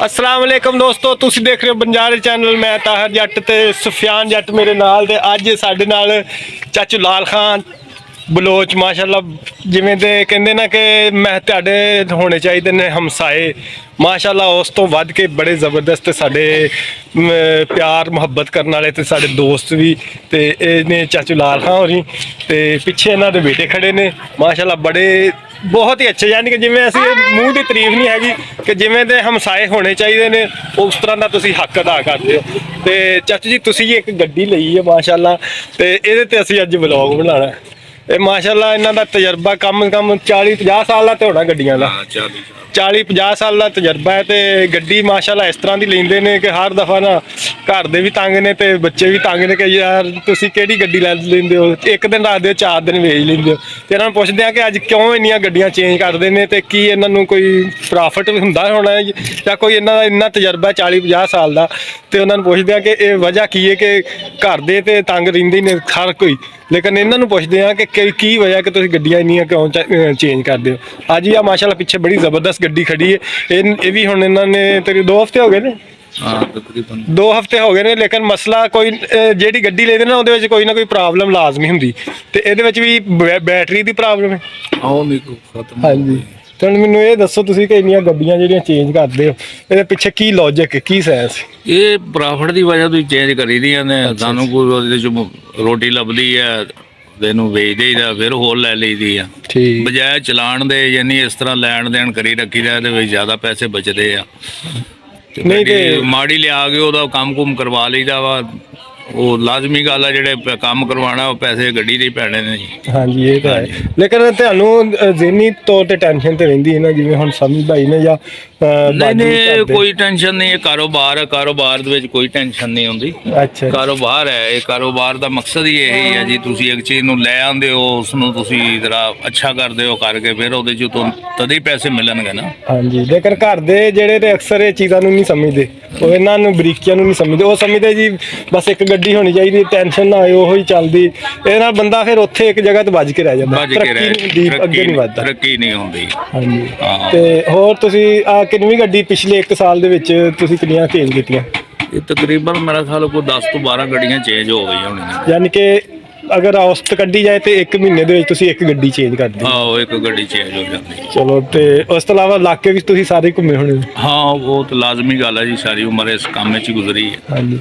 अस्सलाम वालेकुम दोस्तों, तुसी देख रहे हो बंजारे चैनल। मैं ताहर जट ते सुफियान जट मेरे नाल ते अज साडे नाल चाचू लाल खान बलोच माशाअल्लाह जिवें दे कहंदे ना कि मैं तुहाडे होने चाहिए ने हमसाए माशाअल्लाह उस तो वध के बड़े ज़बरदस्त साडे प्यार मुहब्बत करने वाले ते साडे दोस्त भी ते ने चाचू लाल खान होरी ते पिछे इन्हां दे बेटे खड़े ने माशाअल्लाह बड़े बहुत ही अच्छे, यानी कि जिवें असीं मूँह की तारीफ नहीं हैगी कि जिवें दे हमसाए होने चाहिए ने उस तरह का तुसीं हक अदा करदे हो। ते चाचू जी तुसीं एक गड्डी लई है माशाअल्लाह ते इहदे ते असीं अज व्लॉग बनाना है। माशाअल्लाह इन्हां दा तजर्बा कम 40-50 साल दा ते होना गड्डियां दा 40-50 साल का तजर्बा है। तो गड्डी माशाअल्लाह इस तरह की लेंदे ने कि हर दफ़ा ना घर दे भी तंग ने ते बच्चे भी तंग ने कि यार तुसीं किहड़ी गड्डी लैंदे हो, एक दिन रखदे हो 4 दिन वेच लैंदे हो। ते इन्हां नूं पुछदे आ कि अज क्यों इन्नियां गड्डियां चेंज करदे ने ते की इन्हां नूं कोई प्रॉफिट हुंदा होना है जां कोई इन्हां दा इन्ना तजर्बा 40-50 साल का। तो उन्हां नूं पुछदे आ कि इह वजह की है कि घर दे ते तंग रहिंदे ने हर कोई, लेकिन इन्हां नूं पुछदे आ कि की वजह कि तुसीं गड्डियां इन्नियां क्यों चेंज करदे हो। अज ही माशाअल्लाह पिछे बड़ी ज़बरदस्त गड्डी खड़ी है, ये भी हुण इन्होंने तकरीबन 2 हफ्ते हो गए ने। हाँ तकरीबन 2 हफ्ते हो गए ने, लेकिन मसला कोई जेहड़ी गड्डी लेदे ना उहदे विच कोई ना कोई प्रॉब्लम लाजमी हुंदी ते इहदे विच भी बैटरी दी प्रॉब्लम है। आओ नहीं खत्म। हाँ जी, तो मैनूं ये दसो तुसीं कि इन्नियां गड्डियां जेहड़ियां चेंज करदे हो इहदे पिछे की लॉजिक की सेंस? ये प्रॉफिट की वजह तो चेंज करी ਦੀਆਂ ਨੇ ਸਾਨੂੰ ਕੋਈ ਉਹਦੇ ਚ ਰੋਟੀ ਲੱਭਦੀ ਹੈ ਇਹਨੂੰ ਵੇਚ ਦੇਈਦਾ ਫਿਰ ਹੋਰ ਲੈ ਲਈਦੀ ਆ ठीक ਬਜਾਏ ਚਲਾਣ ਦੇ, ਯਾਨੀ ਇਸ ਤਰ੍ਹਾਂ ਲੈਣ ਦੇਣ ਕਰੀ ਰੱਖੀਦਾ ਇਹਦੇ ਵਿੱਚ ਜ਼ਿਆਦਾ ਪੈਸੇ ਬਚਦੇ ਆ। ਨਹੀਂ ਤੇ ਮਾੜੀ ਲਿਆ ਕੇ ਉਹਦਾ ਕੰਮ ਕਰਵਾ ਲਈਦਾ ਵਾ, ਉਹ ਲਾਜ਼ਮੀ ਗੱਲ ਆ ਜਿਹੜੇ ਕੰਮ ਕਰਵਾਉਣਾ ਉਹ ਪੈਸੇ ਗੱਡੀ ਦੇ ਹੀ ਪੈਣੇ ਨੇ ਜੀ। हाँ जी ये तो है, लेकिन ਤੁਹਾਨੂੰ ज़हनी तौर ਤੇ ਟੈਨਸ਼ਨ ਤੇ ਰਹਿੰਦੀ ਹੈ ਨਾ, ਜਿਵੇਂ ਹੁਣ ਸਮੀ ਭਾਈ ਨੇ ਜਾਂ ਨਹੀਂ ਨਹੀਂ ਕੋਈ ਟੈਨਸ਼ਨ ਨਹੀਂ, ਇਹ ਕਾਰੋਬਾਰ ਹੈ, ਕਾਰੋਬਾਰ ਦੇ ਵਿੱਚ ਕੋਈ ਟੈਨਸ਼ਨ ਨਹੀਂ ਹੁੰਦੀ। ਅੱਛਾ ਕਾਰੋਬਾਰ ਹੈ, ਇਹ ਕਾਰੋਬਾਰ ਦਾ ਮਕਸਦ ਹੀ ਇਹੀ ਹੈ ਜੀ, ਤੁਸੀਂ ਇੱਕ ਚੀਜ਼ ਨੂੰ ਲੈ ਆਉਂਦੇ ਹੋ ਉਸ ਨੂੰ ਤੁਸੀਂ ਜ਼ਰਾ ਅੱਛਾ ਕਰਦੇ ਹੋ ਕਰਕੇ ਫਿਰ ਉਹਦੇ ਚ ਤੋਂ ਤਦੇ ਹੀ ਪੈਸੇ ਮਿਲਣਗੇ ਨਾ। ਹਾਂਜੀ, ਲੇਕਿਨ ਘਰ ਦੇ ਜਿਹੜੇ ਤੇ ਅਕਸਰ ਇਹ ਚੀਜ਼ਾਂ ਨੂੰ ਨਹੀਂ ਸਮਝਦੇ, ਉਹ ਇਹਨਾਂ ਨੂੰ ਬਰੀਕੀਆਂ ਨੂੰ ਨਹੀਂ ਸਮਝਦੇ। ਉਹ ਸਮਝਦੇ ਜੀ ਬਸ ਇੱਕ ਗੱਡੀ ਹੋਣੀ ਚਾਹੀਦੀ, ਟੈਨਸ਼ਨ ਨਾ ਹੋਏ, ਉਹੀ ਚੱਲਦੀ। ਇਹਦੇ ਨਾਲ ਬੰਦਾ ਫਿਰ ਉੱਥੇ ਇੱਕ ਜਗ੍ਹਾ ਤੇ ਵੱਜ ਕੇ ਰਹਿ ਜਾਂਦਾ, ਤਰੱਕੀ ਨਹੀਂ ਹੁੰਦੀ, ਅੱਗੇ ਨਹੀਂ ਵੱਧਦਾ, ਤਰੱਕੀ ਨਹੀਂ ਹੁੰਦੀ। ਹਾਂਜੀ ਹਾਂ ਤੇ ਹੋਰ ਤੁਸੀਂ ਆ ਕਿੰਨੀ ਗੱਡੀ ਪਿਛਲੇ 1 ਸਾਲ ਦੇ ਵਿੱਚ ਤੁਸੀਂ ਕਿੰਨੀਆਂ ਚੇਂਜ ਕੀਤੀਆਂ? ਇਹ ਤਕਰੀਬਨ ਮੇਰਾ ਖਿਆਲ ਕੋਈ 10 ਤੋਂ 12 ਗੱਡੀਆਂ ਚੇਂਜ ਹੋ ਗਈਆਂ ਹੋਣੀਆਂ। ਯਾਨੀ ਕਿ ਅਗਰ ਔਸਤ ਕੱਢੀ ਜਾਏ ਤੇ 1 ਮਹੀਨੇ ਦੇ ਵਿੱਚ ਤੁਸੀਂ ਇੱਕ ਗੱਡੀ ਚੇਂਜ ਕਰਦੇ ਹੋ। ਆਹੋ ਇੱਕ ਗੱਡੀ ਚੇਂਜ ਹੋ ਜਾਂਦੀ। ਚਲੋ, ਤੇ ਉਸ ਤੋਂ ਇਲਾਵਾ ਇਲਾਕੇ ਵਿੱਚ ਤੁਸੀਂ ਸਾਰੇ ਘੁੰਮੇ ਹੋਣੇ? ਹਾਂ ਉਹ ਤਾਂ ਲਾਜ਼ਮੀ ਗੱਲ ਹੈ ਜੀ, ਸਾਰੀ ਉਮਰ ਇਸ ਕੰਮ 'ਚ ਗੁਜ਼ਰੀ ਹੈ ਹਾਂਜੀ,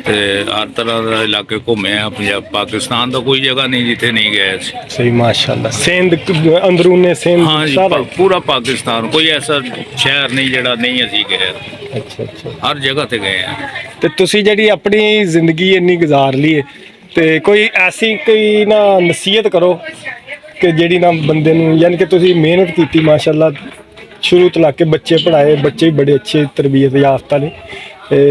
ਤੇ ਹਰ ਤਰ੍ਹਾਂ ਦੇ ਇਲਾਕੇ ਘੁੰਮੇ ਆ। ਪੰਜਾਬ ਪਾਕਿਸਤਾਨ ਦਾ ਕੋਈ ਜਗ੍ਹਾ ਨਹੀਂ ਜਿੱਥੇ ਨਹੀਂ ਗਏ ਸੀ। ਸਹੀ ਮਾਸ਼ਾਅੱਲਾ। ਸਿੰਧ ਅੰਦਰੂਨੇ ਸਿੰਧ ਹਾਂ ਜੀ ਸਾਰਾ? ਪੂਰਾ ਪਾਕਿਸਤਾਨ, ਕੋਈ ਐਸਾ ਸ਼ਹਿਰ ਨਹੀਂ ਜਿਹੜਾ ਨਹੀਂ ਅਸੀਂ ਗਏ, ਅੱਛਾ ਅੱਛਾ। ਹਰ ਜਗ੍ਹਾ ਤੇ ਗਏ ਆ। ਤੇ ਤੁਸੀਂ ਜਿਹੜੀ ਆਪਣੀ ਜ਼ਿੰਦਗੀ ਇੰਨੀ ਗੁਜ਼ਾਰ ਲਈ ਹੈ ਤੇ ਕੋਈ ਐਸੀ ਕੋਈ ਨਾ ਨਸੀਹਤ ਕਰੋ ਕਿ ਜਿਹੜੀ ਨਾ ਬੰਦੇ ਨੂੰ, ਯਾਨੀ ਕਿ ਤੁਸੀਂ ਮਿਹਨਤ ਕੀਤੀ ਮਾਸ਼ਾਅੱਲਾ, ਸ਼ੁਰੂ ਤੋਂ ਲਾ ਕੇ ਬੱਚੇ ਪੜ੍ਹਾਏ, ਬੱਚੇ ਵੀ ਬੜੇ ਅੱਛੇ ਤਰਬੀਅਤ ਯਾਫਤਾ ਨੇ,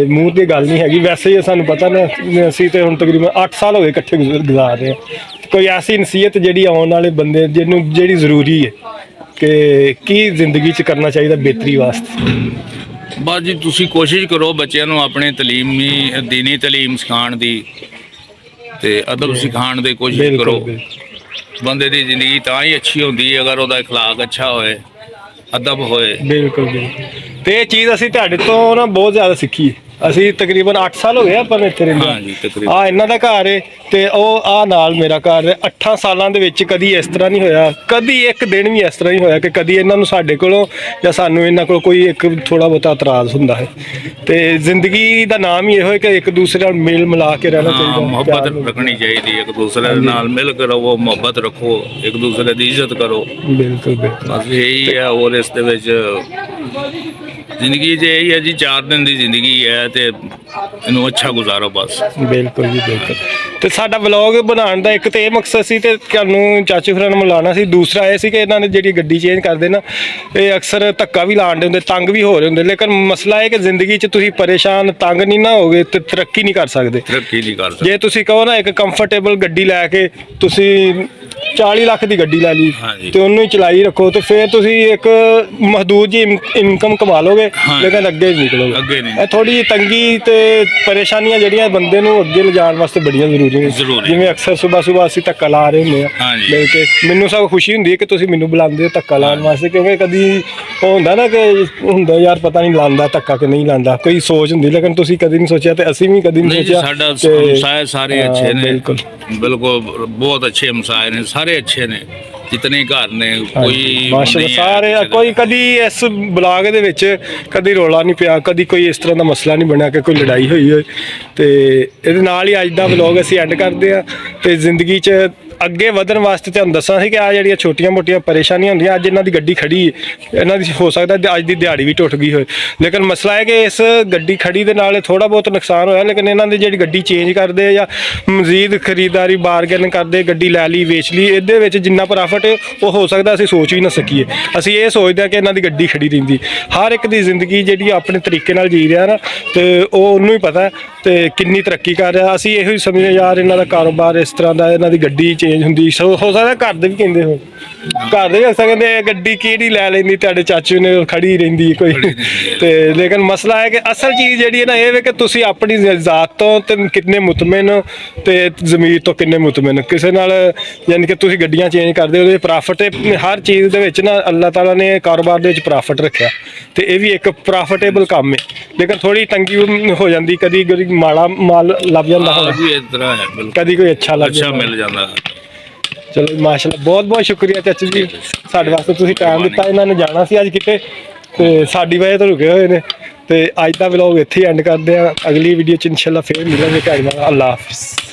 ਮੂੰਹ ਦੀ ਗੱਲ ਨਹੀਂ ਹੈਗੀ। ਵੈਸੇ ਹੀ ਸਾਨੂੰ ਪਤਾ ਨਾ, ਅਸੀਂ ਤੇ ਹੁਣ ਤਕਰੀਬਨ 8 ਸਾਲ ਹੋ ਗਏ ਇਕੱਠੇ ਗੁਜ਼ਾਰ ਰਹੇ ਹਾਂ। ਕੋਈ ਐਸੀ ਨਸੀਹਤ ਜਿਹੜੀ ਆਉਣ ਵਾਲੇ ਬੰਦੇ ਜਿਹਨੂੰ ਜਿਹੜੀ ਜ਼ਰੂਰੀ ਹੈ ਕਿ ਕੀ ਜ਼ਿੰਦਗੀ 'ਚ ਕਰਨਾ ਚਾਹੀਦਾ ਬਿਹਤਰੀ ਵਾਸਤੇ? ਬਸ ਜੀ ਤੁਸੀਂ ਕੋਸ਼ਿਸ਼ ਕਰੋ ਬੱਚਿਆਂ ਨੂੰ ਆਪਣੇ ਤਲੀਮੀ ਦੀਨੀ ਤਲੀਮ ਸਿਖਾਉਣ ਦੀ ਤੇ ਅਦਬ ਸਿਖਾਉਣ ਦੀ ਕੋਸ਼ਿਸ਼ ਕਰੋ। ਬੰਦੇ ਦੀ ਜ਼ਿੰਦਗੀ ਤਾਂ ਹੀ ਅੱਛੀ ਹੁੰਦੀ ਹੈ ਅਗਰ ਉਹਦਾ اخلاق ਅੱਛਾ ਹੋਏ, ਅਦਬ ਹੋਏ। ਬਿਲਕੁਲ ਬਿਲਕੁਲ। ਤੇ ਇਹ ਚੀਜ਼ ਅਸੀਂ ਤੁਹਾਡੇ ਤੋਂ ਨਾ ਬਹੁਤ ਜ਼ਿਆਦਾ ਸਿੱਖੀ। ਅਸੀਂ ਤਕਰੀਬਨ 8 ਸਾਲ ਹੋ ਗਏ ਆਪਾਂ ਇੱਥੇ ਰਹਿੰਦੇ। ਹਾਂ ਜੀ ਤਕਰੀਬਨ। ਆ ਇਹਨਾਂ ਦਾ ਘਰ ਹੈ ਤੇ ਉਹ ਆ ਨਾਲ ਮੇਰਾ ਘਰ ਹੈ। 8 ਸਾਲਾਂ ਦੇ ਵਿੱਚ ਕਦੀ ਇਸ ਤਰ੍ਹਾਂ ਨਹੀਂ ਹੋਇਆ, ਕਦੀ ਇੱਕ ਦਿਨ ਵੀ ਇਸ ਤਰ੍ਹਾਂ ਨਹੀਂ ਹੋਇਆ ਕਿ ਕਦੀ ਇਹਨਾਂ ਨੂੰ ਸਾਡੇ ਕੋਲੋਂ ਜਾਂ ਸਾਨੂੰ ਇਹਨਾਂ ਕੋਲ ਕੋਈ ਇੱਕ ਥੋੜਾ ਬਹੁਤਾ ਇਤਰਾਜ਼ ਹੁੰਦਾ ਹੈ। ਤੇ ਜ਼ਿੰਦਗੀ ਦਾ ਨਾਮ ਹੀ ਇਹੋ ਹੈ ਕਿ ਇੱਕ ਦੂਸਰੇ ਨਾਲ ਮੇਲ ਮਿਲਾ ਕੇ ਰਹਿਣਾ ਚਾਹੀਦਾ, ਮੁਹੱਬਤ ਰੱਖਣੀ ਚਾਹੀਦੀ, ਇੱਕ ਦੂਸਰੇ ਦੇ ਨਾਲ ਮਿਲ ਕੇ ਰਹੋ, ਮੁਹੱਬਤ ਰੱਖੋ, ਇੱਕ ਦੂਸਰੇ ਦੀ ਇੱਜ਼ਤ ਕਰੋ। ਬਿਲਕੁਲ ਬਿਲਕੁਲ। ਬਸ ਇਹੀ ਹੈ। ਹੋਰ ਇਸ ਦੇ ਵਿੱਚ ਜ਼ਿੰਦਗੀ 'ਚ ਇਹੀ ਹੈ ਜੀ, 4 ਦਿਨ ਦੀ ਜ਼ਿੰਦਗੀ ਹੈ ਤੇ ਇਹਨੂੰ ਅੱਛਾ ਗੁਜ਼ਾਰੋ ਬਸ। ਬਿਲਕੁਲ ਜੀ ਬਿਲਕੁਲ। ਤੇ ਸਾਡਾ ਵਲੌਗ ਬਣਾਉਣ ਦਾ ਇੱਕ ਤੇ ਇਹ ਮਕਸਦ ਸੀ ਤੇ ਤੁਹਾਨੂੰ ਚਾਚੂ ਹੋਰਾਂ ਨੂੰ ਮਿਲਾਉਣਾ ਸੀ। ਦੂਸਰਾ ਇਹ ਸੀ ਕਿ ਇਹਨਾਂ ਨੇ ਜਿਹੜੀ ਗੱਡੀ ਚੇਂਜ ਕਰਦੇ ਨਾ, ਇਹ ਅਕਸਰ ਧੱਕਾ ਵੀ ਲਾਣ ਦੇ ਹੁੰਦੇ, ਤੰਗ ਵੀ ਹੋ ਰਹੇ ਹੁੰਦੇ, ਲੇਕਿਨ ਮਸਲਾ ਇਹ ਕਿ ਜ਼ਿੰਦਗੀ 'ਚ ਤੁਸੀਂ ਪਰੇਸ਼ਾਨ ਤੰਗ ਨਹੀਂ ਨਾ ਹੋਗੇ ਤੇ ਤਰੱਕੀ ਨਹੀਂ ਕਰ ਸਕਦੇ। ਤਰੱਕੀ ਨਹੀਂ ਕਰ ਸਕਦੇ। ਜੇ ਤੁਸੀਂ ਕਹੋ ਨਾ ਇੱਕ ਕੰਫਰਟੇਬਲ ਗੱਡੀ ਲੈ ਕੇ ਤੁਸੀਂ 40 ਲੱਖ ਦੀ ਗੱਡੀ ਲੈ ਲਈ ਹਾਂਜੀ। ਤੇ ਉਹਨੂੰ ਹੀ ਚਲਾਈ ਰੱਖੋ ਤੇ ਫਿਰ ਤੁਸੀਂ ਇੱਕ ਮਹਦੂਦ ਜੀ ਇਨਕਮ ਕਮਾ ਲੋਗੇ, ਹਾਂ। ਲੇਕਿਨ ਅੱਗੇ ਨਹੀਂ ਨਿਕਲੋਗੇ। ਅੱਗੇ ਨਹੀਂ। ਇਹ ਥੋੜੀ ਜਿਹੀ ਤੰਗੀ ਤੇ ਪਰੇਸ਼ਾਨੀਆਂ ਜਿਹੜੀਆਂ ਬੰਦੇ ਨੂੰ ਅੱਗੇ ਲਿਜਾਣ ਵਾਸਤੇ ਬੜੀਆਂ ਜ਼ਰੂਰੀ ਨੇ। ਜ਼ਰੂਰੀ। ਜਿਵੇਂ ਅਕਸਰ ਸਵੇਰ ਅਸੀਂ ਧੱਕਾ ਲਾ ਰਹੇ ਹੁੰਦੇ ਆ, ਹਾਂਜੀ। ਮਿਲ ਕੇ ਮੈਨੂੰ ਸਭ ਖੁਸ਼ੀ ਹੁੰਦੀ ਹੈ ਕਿ ਤੁਸੀਂ ਮੈਨੂੰ ਬੁਲਾਉਂਦੇ ਹੋ ਧੱਕਾ ਲਾਉਣ ਵਾਸਤੇ, ਕਿਉਂਕਿ ਕਦੀ ਉਹ ਹੁੰਦਾ ਨਾ ਕਿ ਹੁੰਦਾ ਯਾਰ ਪਤਾ ਨਹੀਂ ਲਾਉਂਦਾ ਧੱਕਾ ਕਿ ਨਹੀਂ ਲਾਉਂਦਾ, ਕੋਈ ਸੋਚ ਹੁੰਦੀ, ਲੇਕਿਨ ਤੁਸੀਂ ਕਦੀ ਨਹੀਂ ਸੋਚਿਆ ਤੇ ਅਸੀਂ ਵੀ ਕਦੀ ਨਹੀਂ ਨਹੀਂ ਜੀ, ਸੋਚਿਆ। ਸਾਡਾ ਤੇ ਹਮਸਾਏ ਸਾਰੇ ਹਾਂ, ਅੱਛੇ ਨੇ, ਬਿਲਕੁਲ ਬਿਲਕੁਲ ਬਹੁਤ ਅੱਛੇ ਹਮਸਾਏ ਨੇ, ਸਾਰੇ ਅੱਛੇ ਨੇ, ਜਿਤਨੇ ਘਰ ਨੇ ਕੋਈ ਮਾਸ਼ਾਅੱਲਾ ਨਹੀਂ ਹੈ ਸਾਰੇ ਕਿਸੇ ਦਾ। ਕੋਈ ਕਦੀ ਇਸ ਬਲਾਗ ਦੇ ਵਿੱਚ ਕਦੀ ਰੋਲਾ ਨਹੀਂ ਪਿਆ, ਕਦੀ ਕੋਈ ਇਸ ਤਰ੍ਹਾਂ ਦਾ ਮਸਲਾ ਨਹੀਂ ਬਣਿਆ ਕਿ ਕੋਈ ਲੜਾਈ ਹੋਈ ਹੋਏ। ਤੇ ਇਹਦੇ ਨਾਲ ਹੀ ਅੱਜ ਦਾ ਵਲੌਗ ਅਸੀਂ ਐਂਡ ਕਰਦੇ ਹਾਂ ਤੇ ਜ਼ਿੰਦਗੀ 'ਚ ਅੱਗੇ ਵਧਣ ਵਾਸਤੇ ਤੁਹਾਨੂੰ ਦੱਸਾਂ ਸੀ ਕਿ ਆ ਜਿਹੜੀਆਂ ਛੋਟੀਆਂ-ਮੋਟੀਆਂ ਪਰੇਸ਼ਾਨੀਆਂ ਹੁੰਦੀਆਂ, ਅੱਜ ਇਹਨਾਂ ਦੀ ਗੱਡੀ ਖੜੀ ਹੈ, ਇਹਨਾਂ ਦੀ ਹੋ ਸਕਦਾ ਅੱਜ ਦੀ ਦਿਹਾੜੀ ਵੀ ਟੁੱਟ ਗਈ ਹੋਏ, ਲੇਕਿਨ ਮਸਲਾ ਹੈ ਕਿ ਇਸ ਗੱਡੀ ਖੜੀ ਦੇ ਨਾਲ ਥੋੜਾ ਬਹੁਤ ਨੁਕਸਾਨ ਹੋਇਆ, ਲੇਕਿਨ ਇਹਨਾਂ ਦੀ ਜਿਹੜੀ ਗੱਡੀ ਚੇਂਜ ਕਰਦੇ ਜਾਂ ਮਜ਼ੀਦ ਖਰੀਦਦਾਰੀ ਬਾਰਗੇਨ ਕਰਦੇ, ਗੱਡੀ ਲੈ ਲਈ ਵੇਚ ਲਈ, ਇਹਦੇ ਵਿੱਚ ਜਿੰਨਾ ਪ੍ਰੋਫਿਟ ਹੈ ਉਹ ਹੋ ਸਕਦਾ ਅਸੀਂ ਸੋਚ ਵੀ ਨਾ ਸਕੀਏ। ਅਸੀਂ ਇਹ ਸੋਚਦੇ ਹਾਂ ਕਿ ਇਹਨਾਂ ਦੀ ਗੱਡੀ ਖੜੀ ਰਹਿੰਦੀ। ਹਰ ਇੱਕ ਦੀ ਜ਼ਿੰਦਗੀ ਜਿਹੜੀ ਆਪਣੇ ਤਰੀਕੇ ਨਾਲ ਜੀ ਰਿਹਾ ਨਾ, ਤੇ ਉਹ ਉਹਨੂੰ ਹੀ ਪਤਾ ਤੇ ਕਿੰਨੀ ਤਰੱਕੀ ਕਰ ਰਿਹਾ। ਅਸੀਂ ਇਹੋ ਹੀ ਸਮਝਦੇ ਯਾਰ ਇਹਨਾਂ ਦਾ ਕਾਰੋਬਾਰ ਇਸ ਤਰ੍ਹਾਂ ਦਾ, ਇਹਨਾਂ ਦੀ ਗੱਡੀ ਚੇਂਜ ਹੁੰਦੀ, ਹੋ ਸਕਦਾ ਘਰ ਦੇ ਵੀ ਕਹਿੰਦੇ ਹੋ, ਘਰ ਦੇ ਵੀ ਅਕਸਰ ਕਹਿੰਦੇ ਇਹ ਗੱਡੀ ਕਿਹੜੀ ਲੈ ਲੈਂਦੀ ਤੁਹਾਡੇ ਚਾਚੂ ਨੇ, ਖੜੀ ਰਹਿੰਦੀ ਕੋਈ। ਤੇ ਲੇਕਿਨ ਮਸਲਾ ਹੈ ਕਿ ਅਸਲ ਚੀਜ਼ ਜਿਹੜੀ ਹੈ ਨਾ ਇਹ ਵੇ ਕਿ ਤੁਸੀਂ ਆਪਣੀ ਜ਼ਾਤ ਤੋਂ ਤੇ ਕਿੰਨੇ ਮੁਤਮਿਨ ਤੇ ਜ਼ਮੀਰ ਤੋਂ ਕਿੰਨੇ ਮੁਤਮਿਨ। ਕਿਸੇ ਨਾਲ ਯਾਨੀ ਕਿ ਤੁਸੀਂ ਗੱਡੀਆਂ ਚੇਂਜ ਕਰਦੇ ਉਹਦੇ ਪ੍ਰੋਫਿਟ ਹਰ ਚੀਜ਼ ਦੇ ਵਿੱਚ ਨਾ ਅੱਲਾਹ ਤਾਲਾ ਨੇ ਕਾਰੋਬਾਰ ਦੇ ਵਿੱਚ ਪ੍ਰੋਫਿਟ ਰੱਖਿਆ ਤੇ ਇਹ ਵੀ ਇੱਕ ਪ੍ਰੋਫਿਟੇਬਲ ਕੰਮ ਹੈ, ਲੇਕਿਨ ਥੋੜੀ ਤੰਗੀ ਹੋ ਜਾਂਦੀ, ਕਦੀ ਕਦੀ ਮਾੜਾ ਮਾਲ ਲੱਭ ਜਾਂਦਾ ਹਾਂ ਹੋਣਾ, ਜੀ, ਇਸ ਤਰ੍ਹਾਂ ਹੈ ਬਿਲਕੁਲ, ਕਦੀ ਕੋਈ ਅੱਛਾ ਲੱਗ ਅੱਛਾ ਜਾਂਦਾ। ਮਿਲ ਜਾਂਦਾ। ਚਲੋ ਮਾਸ਼ਾਅੱਲਾ, ਬਹੁਤ ਬਹੁਤ ਸ਼ੁਕਰੀਆ ਚਾਚੂ ਜੀ, ਸਾਡੇ ਵਾਸਤੇ ਤੁਸੀਂ ਟਾਈਮ ਦਿੱਤਾ। ਇਹਨਾਂ ਨੇ ਜਾਣਾ ਸੀ ਅੱਜ ਕਿਤੇ ਤੇ ਸਾਡੀ ਵਜ੍ਹਾ ਤੋਂ ਰੁਕੇ ਹੋਏ ਨੇ। ਤੇ ਅੱਜ ਦਾ ਵਲੌਗ ਇੱਥੇ ਹੀ ਐਂਡ ਕਰਦੇ ਆ, ਅਗਲੀ ਵੀਡੀਓ 'ਚ ਇਨਸ਼ਾਅੱਲਾ ਫੇਰ ਮਿਲਾਂਗੇ। ਅੱਲਾਹ ਹਾਫਿਜ਼।